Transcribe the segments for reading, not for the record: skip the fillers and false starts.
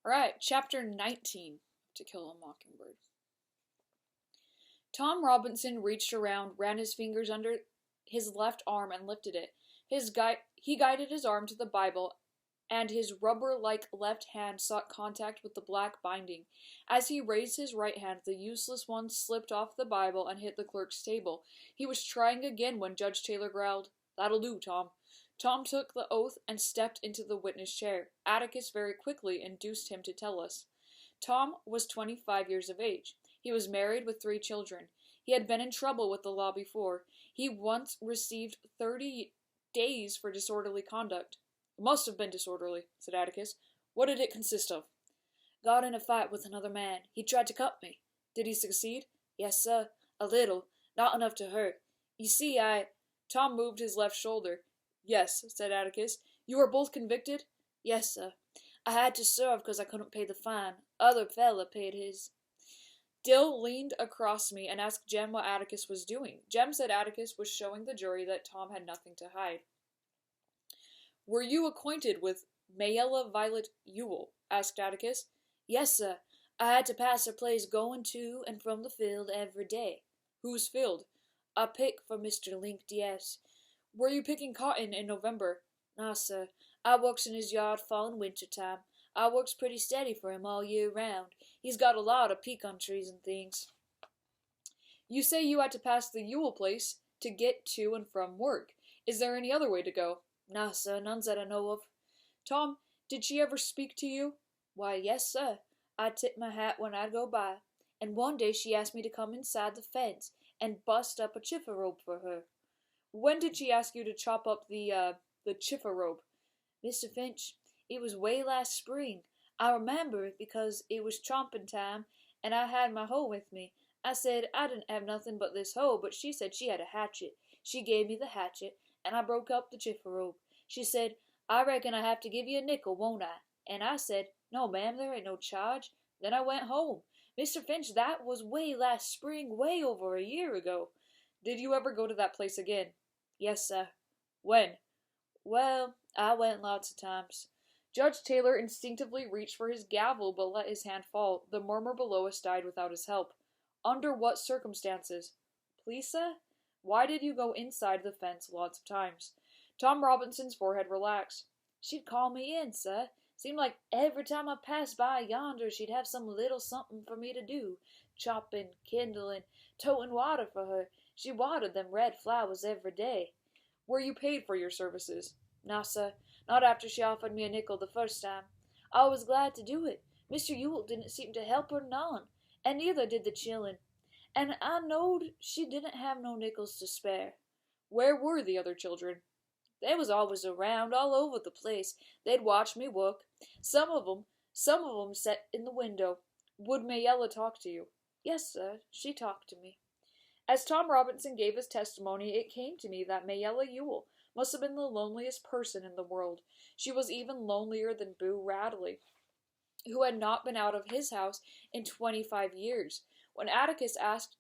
Alright, chapter 19 To Kill a Mockingbird. Tom Robinson reached around, ran his fingers under his left arm, and lifted it. He guided his arm to the Bible, and his rubber-like left hand sought contact with the black binding. As he raised his right hand, the useless one slipped off the Bible and hit the clerk's table. He was trying again when Judge Taylor growled, "That'll do, Tom." Tom took the oath and stepped into the witness chair. Atticus very quickly induced him to tell us. Tom was 25 years of age. He was married with 3 children. He had been in trouble with the law before. He once received 30 days for disorderly conduct. "It must have been disorderly," said Atticus. "What did it consist of?" "Got in a fight with another man. He tried to cut me." "Did he succeed?" "Yes, sir. A little. Not enough to hurt. You see, Tom moved his left shoulder. "Yes," said Atticus. "You were both convicted?" "Yes, sir. I had to serve because I couldn't pay the fine. Other fella paid his." Dill leaned across me and asked Jem what Atticus was doing. Jem said Atticus was showing the jury that Tom had nothing to hide. "Were you acquainted with Mayella Violet Ewell?" asked Atticus. "Yes, sir. I had to pass her place going to and from the field every day." "Whose field?" "I pick for Mr. Link Diaz." "Were you picking cotton in November?" "Nah, sir. I works in his yard fall and winter time. I works pretty steady for him all year round. He's got a lot of pecan trees and things." "You say you had to pass the Ewell place to get to and from work. Is there any other way to go?" "Nah, sir. None that I know of." "Tom, did she ever speak to you?" "Why, yes, sir. I tip my hat when I go by. And one day she asked me to come inside the fence and bust up a chiffer rope for her." "When did she ask you to chop up the chiffer rope?" "Mr. Finch, it was way last spring. I remember it because it was chomping time, and I had my hoe with me. I said I didn't have nothing but this hoe, but she said she had a hatchet. She gave me the hatchet, and I broke up the chiffer rope. She said, 'I reckon I have to give you a nickel, won't I?' And I said, 'No, ma'am, there ain't no charge.' Then I went home. Mr. Finch, that was way last spring, way over a year ago." "Did you ever go to that place again?" "Yes, sir." "When?" "Well, I went lots of times." Judge Taylor instinctively reached for his gavel but let his hand fall. The murmur below us died without his help. "Under what circumstances?" "Please, sir? Why did you go inside the fence lots of times?" Tom Robinson's forehead relaxed. "She'd call me in, sir. Seemed like every time I passed by yonder she'd have some little something for me to do. Chopping, kindling, toting water for her. She watered them red flowers every day." "Were you paid for your services?" "No, sir. Not after she offered me a nickel the first time. I was glad to do it. Mr. Ewell didn't seem to help her none, and neither did the chillun. And I knowed she didn't have no nickels to spare." "Where were the other children?" "They was always around, all over the place. They'd watch me work. Some of 'em set in the window." "Would Mayella talk to you?" "Yes, sir. She talked to me." As Tom Robinson gave his testimony, it came to me that Mayella Ewell must have been the loneliest person in the world. She was even lonelier than Boo Radley, who had not been out of his house in 25 years. When Atticus asked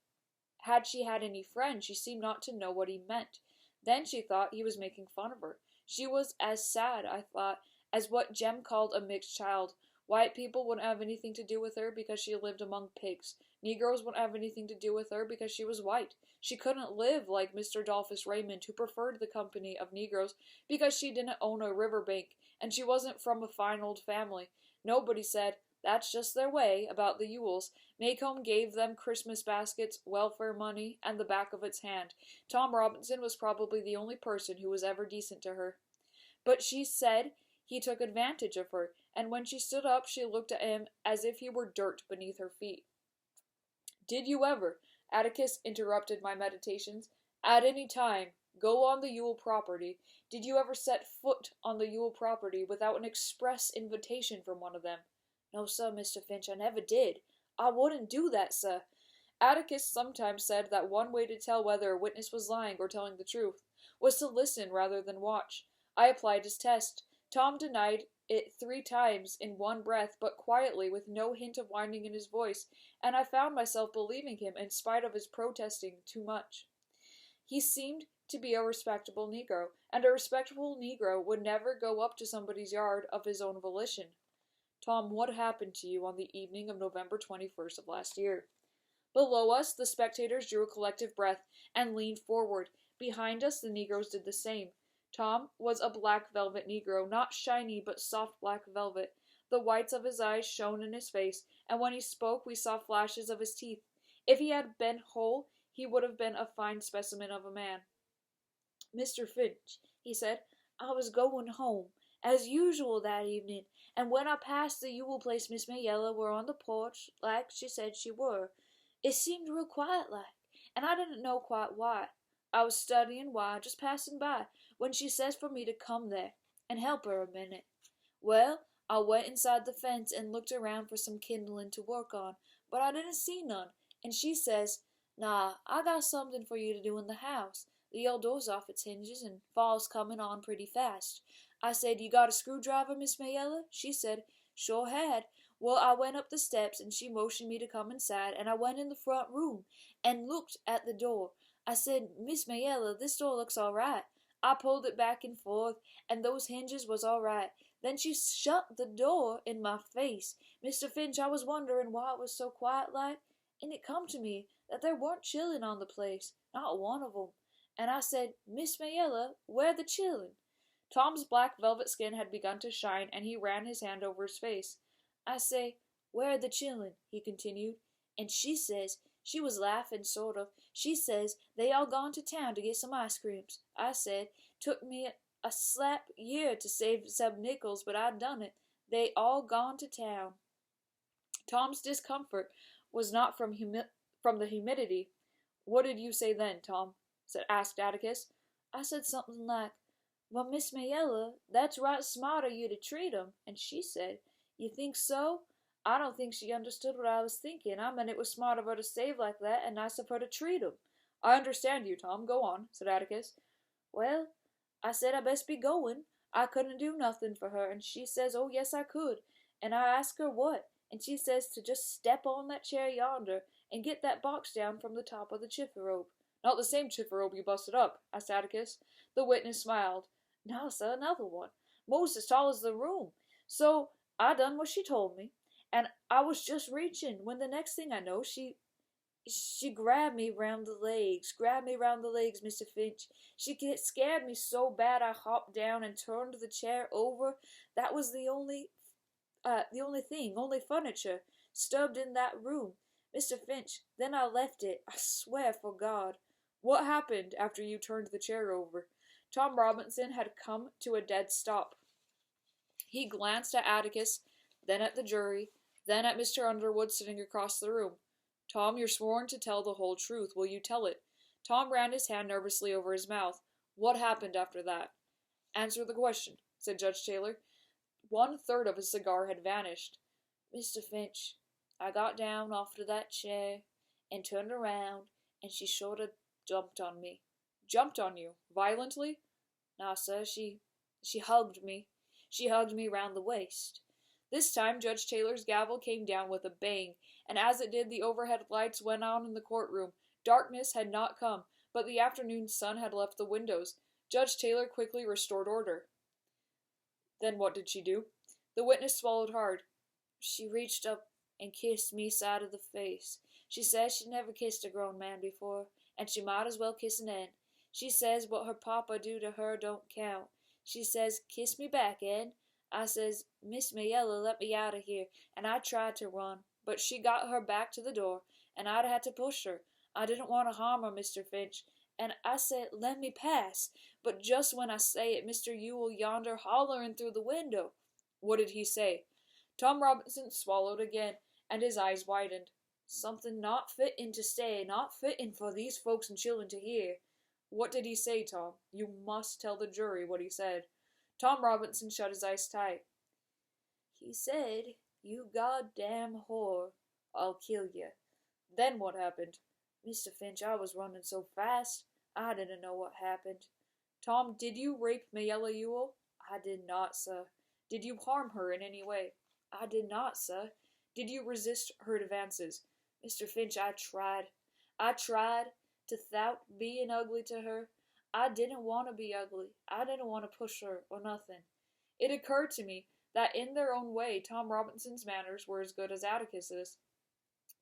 had she had any friends, she seemed not to know what he meant. Then she thought he was making fun of her. She was as sad, I thought, as what Jem called a mixed child. White people wouldn't have anything to do with her because she lived among pigs. Negroes wouldn't have anything to do with her because she was white. She couldn't live like Mr. Dolphus Raymond, who preferred the company of Negroes because she didn't own a riverbank, and she wasn't from a fine old family. Nobody said, "That's just their way," about the Ewells. Maycomb gave them Christmas baskets, welfare money, and the back of its hand. Tom Robinson was probably the only person who was ever decent to her. But she said he took advantage of her, and when she stood up she looked at him as if he were dirt beneath her feet. "Did you ever," Atticus interrupted my meditations, "at any time, go on the Ewell property? Did you ever set foot on the Ewell property without an express invitation from one of them?" "No, sir, Mr. Finch, I never did. I wouldn't do that, sir." Atticus sometimes said that one way to tell whether a witness was lying or telling the truth was to listen rather than watch. I applied his test. Tom denied it 3 times in one breath, but quietly, with no hint of whining in his voice, and I found myself believing him in spite of his protesting too much. He seemed to be a respectable Negro, and a respectable Negro would never go up to somebody's yard of his own volition. Tom, what happened to you on the evening of November 21st of last year? Below us, the spectators drew a collective breath and leaned forward. Behind us, the Negroes did the same. Tom was a black velvet Negro, not shiny but soft black velvet. The whites of his eyes shone in his face, and when he spoke we saw flashes of his teeth. If he had been whole, he would have been a fine specimen of a man. Mr. Finch, he said, I was going home, as usual that evening, and when I passed the Ewell place Miss Mayella were on the porch, like she said she were. It seemed real quiet like, and I didn't know quite why. I was studying why, just passing by, when she says for me to come there and help her a minute. Well, I went inside the fence and looked around for some kindling to work on, but I didn't see none, and she says, Nah, I got something for you to do in the house. The old door's off its hinges, and fall's coming on pretty fast. I said, You got a screwdriver, Miss Mayella? She said, Sure had. Well, I went up the steps, and she motioned me to come inside, and I went in the front room and looked at the door. I said, Miss Mayella, this door looks all right. I pulled it back and forth, and those hinges was all right. Then she shut the door in my face. Mr. Finch, I was wondering why it was so quiet like, and it come to me that there weren't chillin' on the place, not one of 'em. And I said, Miss Mayella, where the chillin'? Tom's black velvet skin had begun to shine, and he ran his hand over his face. I say, Where the chillin'? He continued. And she says, she was laughing, sort of. She says, they all gone to town to get some ice creams. I said, took me a slap year to save some nickels, but I done it. They all gone to town. Tom's discomfort was not from the humidity. What did you say then, Tom? Asked Atticus. I said something like, Well, Miss Mayella, that's right smart of you to treat 'em. And she said, You think so? I don't think she understood what I was thinking. I meant it was smart of her to save like that, and nice of her to treat 'em. I understand you, Tom. Go on, said Atticus. Well, I said I best be going. I couldn't do nothing for her, and she says, Oh, yes, I could. And I asked her what, and she says to just step on that chair yonder and get that box down from the top of the chifferobe. Not the same chifferobe you busted up, asked Atticus. The witness smiled. No, sir, another one. Most as tall as the room. So I done what she told me, and I was just reaching when the next thing I know, she grabbed me round the legs, Mr. Finch. She scared me so bad I hopped down and turned the chair over. That was the only furniture stubbed in that room, Mr. Finch. Then I left it, I swear for God. What happened after you turned the chair over? Tom Robinson had come to a dead stop. He glanced at Atticus, then at the jury, then at Mr. Underwood sitting across the room. Tom, you're sworn to tell the whole truth. Will you tell it? Tom ran his hand nervously over his mouth. What happened after that? Answer the question, said Judge Taylor. 1/3 of his cigar had vanished. Mr. Finch, I got down off to that chair and turned around, and she sort of jumped on me. Jumped on you? Violently? Nah, sir, she hugged me. She hugged me round the waist. This time Judge Taylor's gavel came down with a bang, and as it did the overhead lights went on in the courtroom. Darkness had not come, but the afternoon sun had left the windows. Judge Taylor quickly restored order. Then what did she do? The witness swallowed hard. She reached up and kissed me side of the face. She says she never kissed a grown man before, and she might as well kiss an ant. She says what her papa do to her don't count. She says, Kiss me back, Ed. I says, Miss Mayella, let me out of here, and I tried to run, but she got her back to the door, and I'd had to push her. I didn't want to harm her, Mr. Finch, and I said, Let me pass, but just when I say it, Mr. Ewell yonder hollering through the window. What did he say? Tom Robinson swallowed again, and his eyes widened. Something not fitting to say, not fitting for these folks and children to hear. What did he say, Tom? You must tell the jury what he said. Tom Robinson shut his eyes tight. He said, You goddamn whore, I'll kill you. Then what happened? Mr. Finch, I was running so fast, I didn't know what happened. Tom, did you rape Mayella Ewell? I did not, sir. Did you harm her in any way? I did not, sir. Did you resist her advances? Mr. Finch, I tried. I tried to thout being ugly to her. I didn't want to be ugly. I didn't want to push her or nothing. It occurred to me that in their own way Tom Robinson's manners were as good as Atticus's.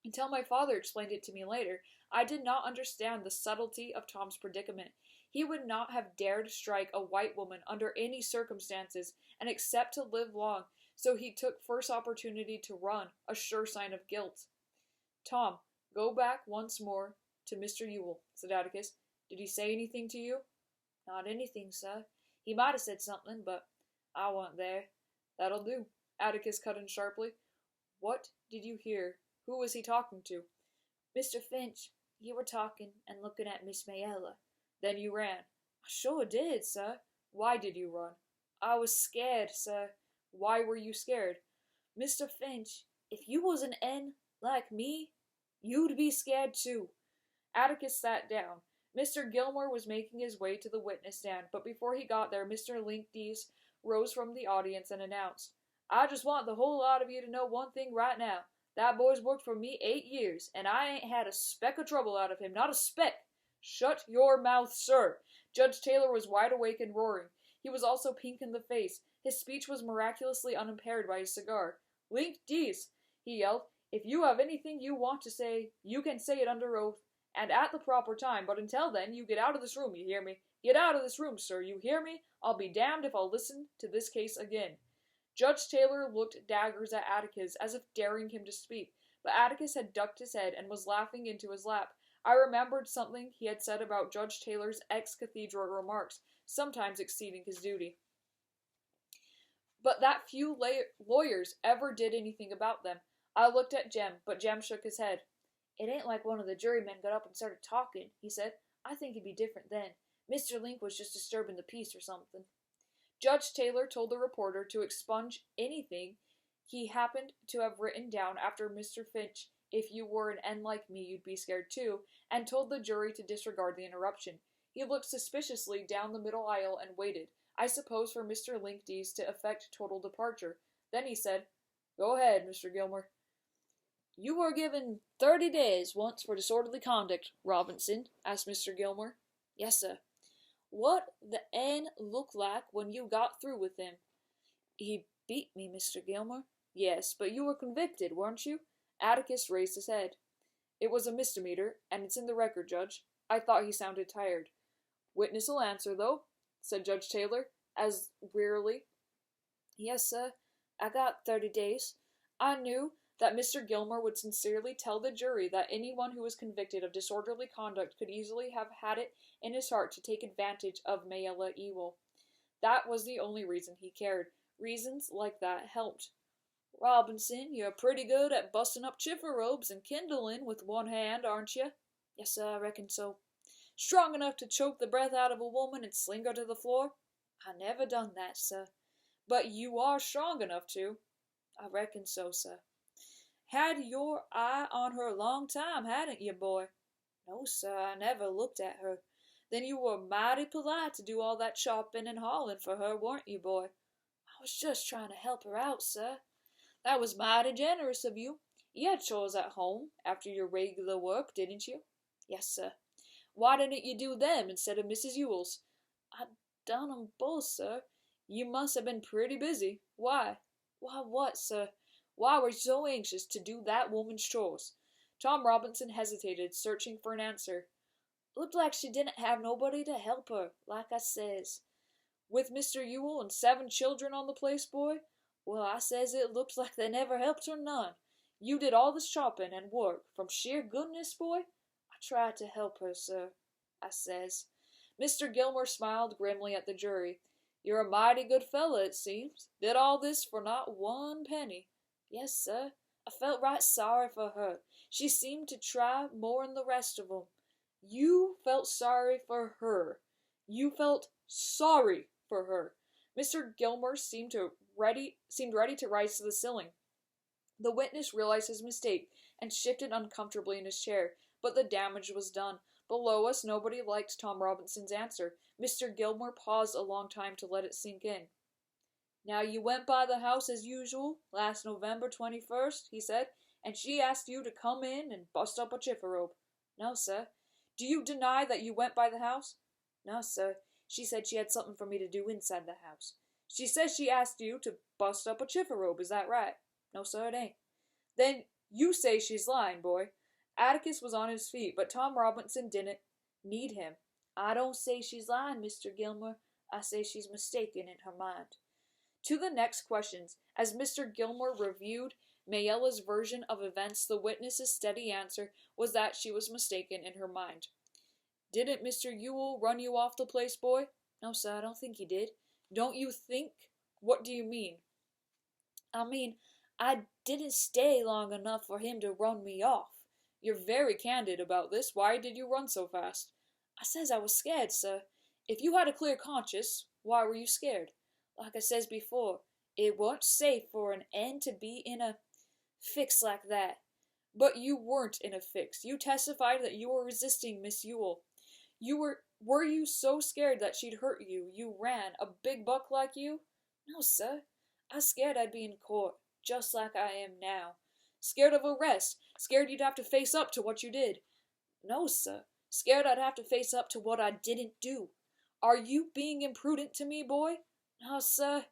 Until my father explained it to me later, I did not understand the subtlety of Tom's predicament. He would not have dared strike a white woman under any circumstances and expect to live long, so he took first opportunity to run, a sure sign of guilt. Tom, go back once more to Mr. Ewell, said Atticus. Did he say anything to you? Not anything, sir. He might have said something, but I wasn't there. That'll do, Atticus cut in sharply. What did you hear? Who was he talking to? Mr. Finch. You were talking and looking at Miss Mayella. Then you ran. I sure did, sir. Why did you run? I was scared, sir. Why were you scared? Mr. Finch, if you was an N like me, you'd be scared too. Atticus sat down. Mr. Gilmore was making his way to the witness stand, but before he got there, Mr. Linkdees rose from the audience and announced, I just want the whole lot of you to know one thing right now. That boy's worked for me 8 years, and I ain't had a speck of trouble out of him, not a speck. Shut your mouth, sir. Judge Taylor was wide awake and roaring. He was also pink in the face. His speech was miraculously unimpaired by his cigar. Linkdees, he yelled, if you have anything you want to say, you can say it under oath, and at the proper time, but until then, you get out of this room, you hear me? Get out of this room, sir, you hear me? I'll be damned if I'll listen to this case again. Judge Taylor looked daggers at Atticus, as if daring him to speak, but Atticus had ducked his head and was laughing into his lap. I remembered something he had said about Judge Taylor's ex-cathedral remarks, sometimes exceeding his duty. But that few lawyers ever did anything about them. I looked at Jem, but Jem shook his head. It ain't like one of the jurymen got up and started talking, he said. I think it'd be different then. Mr. Link was just disturbing the peace or something. Judge Taylor told the reporter to expunge anything he happened to have written down after Mr. Finch, if you were an N like me, you'd be scared too, and told the jury to disregard the interruption. He looked suspiciously down the middle aisle and waited, I suppose for Mr. Linkdees to effect total departure. Then he said, Go ahead, Mr. Gilmore. You were given 30 days once for disorderly conduct, Robinson, asked Mr. Gilmore. Yes, sir. What the N look like when you got through with him? He beat me, Mr. Gilmore. Yes, but you were convicted, weren't you? Atticus raised his head. It was a misdemeanor, and it's in the record, Judge. I thought he sounded tired. Witness will answer, though, said Judge Taylor, as wearily. Yes, sir. I got 30 days. I knew that Mr. Gilmore would sincerely tell the jury that anyone who was convicted of disorderly conduct could easily have had it in his heart to take advantage of Mayella Ewell. That was the only reason he cared. Reasons like that helped. Robinson, you're pretty good at busting up chiffer robes and kindling with one hand, aren't you? Yes, sir, I reckon so. Strong enough to choke the breath out of a woman and sling her to the floor? I never done that, sir. But you are strong enough to. I reckon so, sir. Had your eye on her a long time, hadn't you, boy? No, sir, I never looked at her. Then you were mighty polite to do all that chopping and hauling for her, weren't you, boy? I was just trying to help her out, sir. That was mighty generous of you. You had chores at home after your regular work, didn't you? Yes, sir. Why didn't you do them instead of Mrs. Ewell's? I done 'em both, sir. You must have been pretty busy. Why? Why what, sir? Why were you so anxious to do that woman's chores? Tom Robinson hesitated, searching for an answer. Looked like she didn't have nobody to help her, like I says. With Mr. Ewell and 7 children on the place, boy? Well, I says it looks like they never helped her none. You did all the shopping and work, from sheer goodness, boy? I tried to help her, sir, I says. Mr. Gilmore smiled grimly at the jury. You're a mighty good fellow, it seems. Did all this for not 1 penny. Yes, sir. I felt right sorry for her. She seemed to try more'n the rest of 'em. You felt sorry for her. You felt sorry for her. Mr. Gilmore seemed ready to rise to the ceiling. The witness realized his mistake and shifted uncomfortably in his chair, but the damage was done. Below us, nobody liked Tom Robinson's answer. Mr. Gilmore paused a long time to let it sink in. Now you went by the house as usual, last November 21st, he said, and she asked you to come in and bust up a chiffer robe. No, sir. Do you deny that you went by the house? No, sir. She said she had something for me to do inside the house. She says she asked you to bust up a chifferobe, is that right? No, sir, it ain't. Then you say she's lying, boy. Atticus was on his feet, but Tom Robinson didn't need him. I don't say she's lying, Mr. Gilmore. I say she's mistaken in her mind. To the next questions, as Mr. Gilmore reviewed Mayella's version of events, the witness's steady answer was that she was mistaken in her mind. Didn't Mr. Ewell run you off the place, boy? No, sir, I don't think he did. Don't you think? What do you mean? I mean, I didn't stay long enough for him to run me off. You're very candid about this. Why did you run so fast? I says I was scared, sir. If you had a clear conscience, why were you scared? Like I says before, it weren't safe for an N to be in a fix like that. But you weren't in a fix. You testified that you were resisting Miss Ewell. Were you so scared that she'd hurt you? You ran, a big buck like you? No, sir. I was scared I'd be in court, just like I am now. Scared of arrest. Scared you'd have to face up to what you did. No, sir. Scared I'd have to face up to what I didn't do. Are you being imprudent to me, boy? No, sir.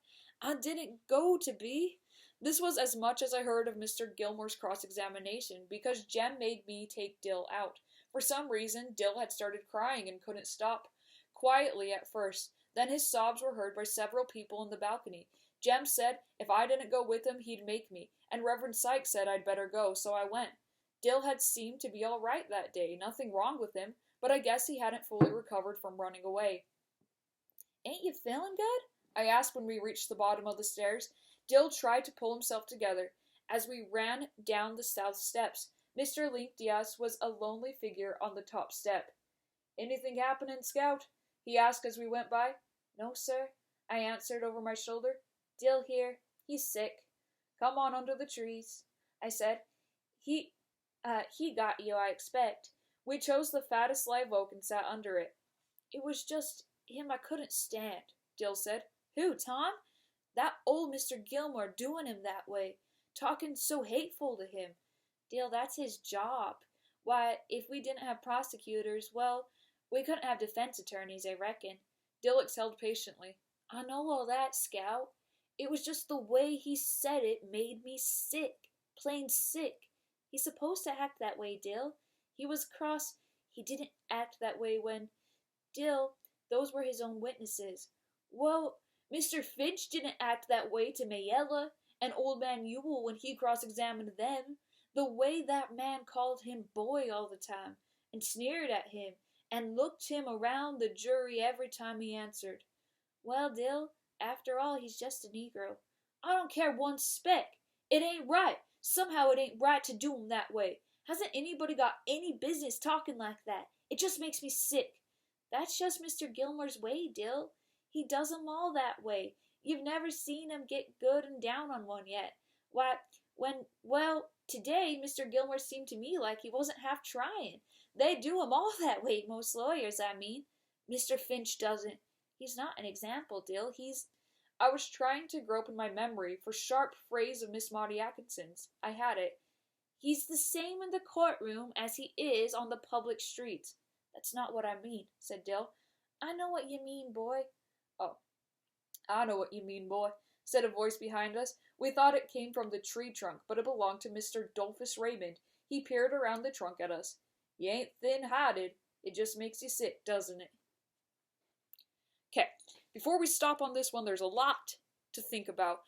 I didn't go to be. This was as much as I heard of Mr. Gilmore's cross-examination, because Jem made me take Dill out. For some reason, Dill had started crying and couldn't stop. Quietly at first, then his sobs were heard by several people in the balcony. Jem said if I didn't go with him, he'd make me, and Reverend Sykes said I'd better go, so I went. Dill had seemed to be all right that day, nothing wrong with him, but I guess he hadn't fully recovered from running away. Ain't you feeling good? I asked when we reached the bottom of the stairs. Dill tried to pull himself together. As we ran down the south steps, Mr. Link Diaz was a lonely figure on the top step. Anything happening, Scout? He asked as we went by. No, sir, I answered over my shoulder. Dill here. He's sick. Come on under the trees, I said. He got you, I expect. We chose the fattest live oak and sat under it. It was just him I couldn't stand, Dill said. Who, Tom? That old Mr. Gilmore doing him that way, talking so hateful to him. Dill, that's his job. Why, if we didn't have prosecutors, well, we couldn't have defense attorneys, I reckon. Dill exhaled patiently. I know all that, Scout. It was just the way he said it made me sick. Plain sick. He's supposed to act that way, Dill. He was cross. He didn't act that way when... Dill, those were his own witnesses. Well, Mr. Finch didn't act that way to Mayella and Old Man Ewell when he cross-examined them. The way that man called him boy all the time, and sneered at him, and looked him around the jury every time he answered. Well, Dill, after all, he's just a Negro. I don't care one speck. It ain't right. Somehow it ain't right to do him that way. Hasn't anybody got any business talking like that? It just makes me sick. That's just Mr. Gilmore's way, Dill. He does 'em all that way. You've never seen him get good and down on one yet. Why, today Mr. Gilmore seemed to me like he wasn't half trying. They do 'em all that way, most lawyers, I mean. Mr. Finch doesn't. He's not an example, Dill. I was trying to grope in my memory for sharp phrase of Miss Maudie Atkinson's. I had it. He's the same in the courtroom as he is on the public streets. That's not what I mean, said Dill. I know what you mean, boy. Oh, I know what you mean, boy, said a voice behind us. We thought it came from the tree trunk, but it belonged to Mr. Dolphus Raymond. He peered around the trunk at us. You ain't thin-hided. It just makes you sick, doesn't it? Okay, before we stop on this one, there's a lot to think about.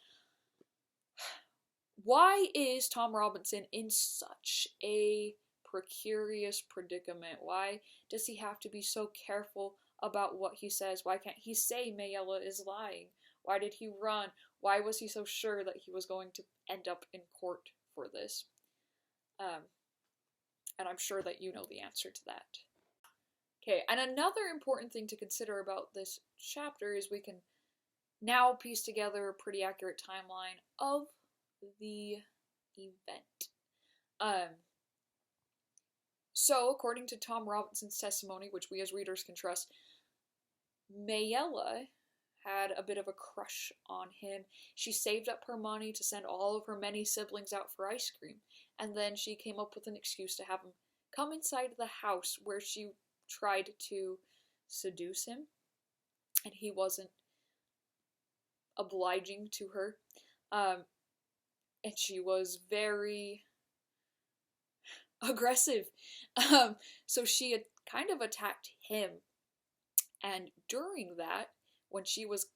Why is Tom Robinson in such a precarious predicament? Why does he have to be so careful about what he says? Why can't he say Mayella is lying? Why did he run? Why was he so sure that he was going to end up in court for this? And I'm sure that you know the answer to that. Okay, and another important thing to consider about this chapter is we can now piece together a pretty accurate timeline of the event. So, according to Tom Robinson's testimony, which we as readers can trust, Mayella had a bit of a crush on him. She saved up her money to send all of her many siblings out for ice cream, and then she came up with an excuse to have him come inside the house where she tried to seduce him, and he wasn't obliging to her. And she was very aggressive. So she had kind of attacked him. And during that, when she was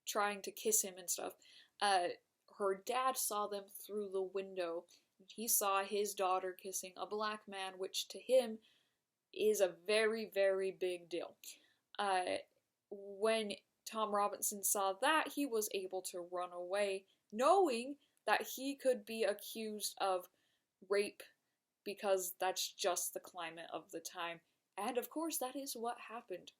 trying to kiss him and stuff, her dad saw them through the window. He saw his daughter kissing a black man, which to him is a very, very big deal. When Tom Robinson saw that, he was able to run away, knowing that he could be accused of rape because that's just the climate of the time. And of course, that is what happened.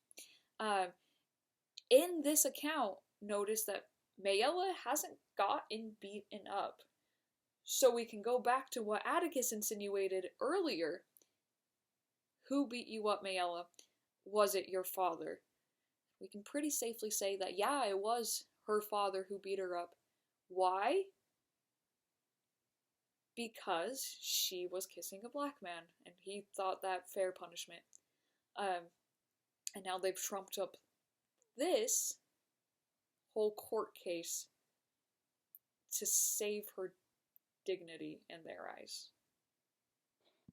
In this account, notice that Mayella hasn't gotten beaten up. So we can go back to what Atticus insinuated earlier. Who beat you up, Mayella? Was it your father? We can pretty safely say that, yeah, it was her father who beat her up. Why? Because she was kissing a black man, and he thought that fair punishment. And now they've trumped up this whole court case to save her dignity in their eyes.